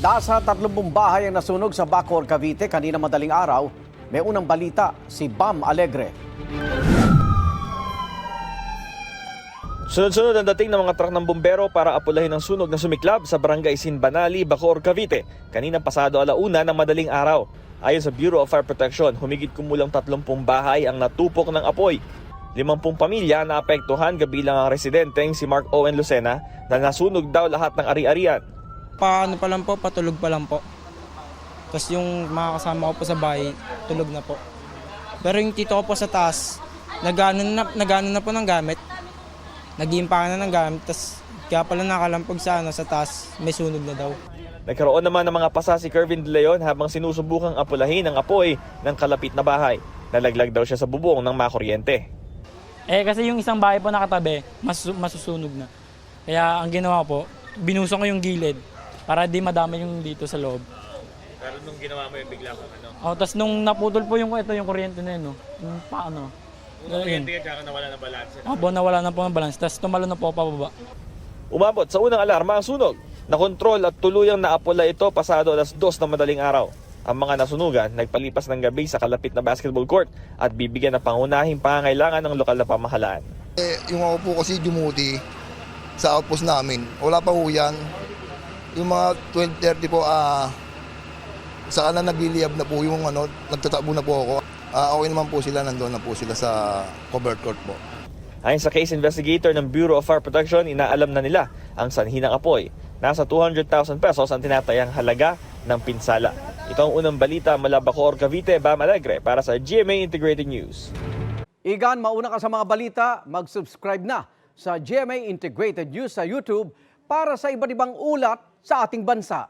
Nasa 30 bahay ang nasunog sa Bacoor, Cavite kanina madaling araw. May unang balita si Bam Alegre. Sunod-sunod ang dating ng mga truck ng bumbero para apulahin ang sunog na sumiklab sa barangay Sinbanali, Bacoor, Cavite kanina pasado alauna ng madaling araw. Ayon sa Bureau of Fire Protection, humigit kumulang 30 bahay ang natupok ng apoy. 50 pamilya na apektuhan kabilang ang residenteng si Mark Owen Lucena na nasunog daw lahat ng ari-arian. Paano pa lang po, patulog pa lang po. Tapos yung mga kasama ko po sa bahay, tulog na po. Pero yung tito ko po sa taas, nagano na po ng gamit. Nag-iimpakan na ng gamit, tapos kaya pala nakalampag sa taas, may sunog na daw. Nagkaroon naman ng mga pasa si Kervin De Leon habang sinusubukang apulahin ang apoy ng kalapit na bahay. Nalaglag daw siya sa bubong ng makuryente. Kasi yung isang bahay po nakatabi, masusunog na. Kaya ang ginawa po, binusong ko yung gilid para di madami yung dito sa loob. Pero nung ginawa mo yung bigla kang ano? Tapos nung naputol po yung kuryente na yun, yung paano. Nung kuryente ka nawala ng balanse. Nawala na po ng balance, tapos tumalo na po pababa. Umabot sa unang alarma ang sunog. Nakontrol at tuluyang naapula ito pasado alas 2 ng madaling araw. Ang mga nasunugan nagpalipas ng gabi sa kalapit na basketball court at bibigyan ng pangunahing pangangailangan ng lokal na pamahalaan. Yung ako po kasi dumuti sa outpost namin. Wala pa ho yan. Yung mga 20:30 po, saka na nagliliyab na po yung nagtatakbo na po ako. Okay naman po sila, nandoon na po sila sa covered court po. Ayon sa case investigator ng Bureau of Fire Protection, inaalam na nila ang sanhi ng apoy. Nasa 200,000 pesos ang tinatayang halaga ng pinsala. Ito ang unang balita mula Bacoor, Cavite, Bam Alegre para sa GMA Integrated News. Igan, mauna ka sa mga balita, mag-subscribe na sa GMA Integrated News sa YouTube para sa iba't ibang ulat sa ating bansa.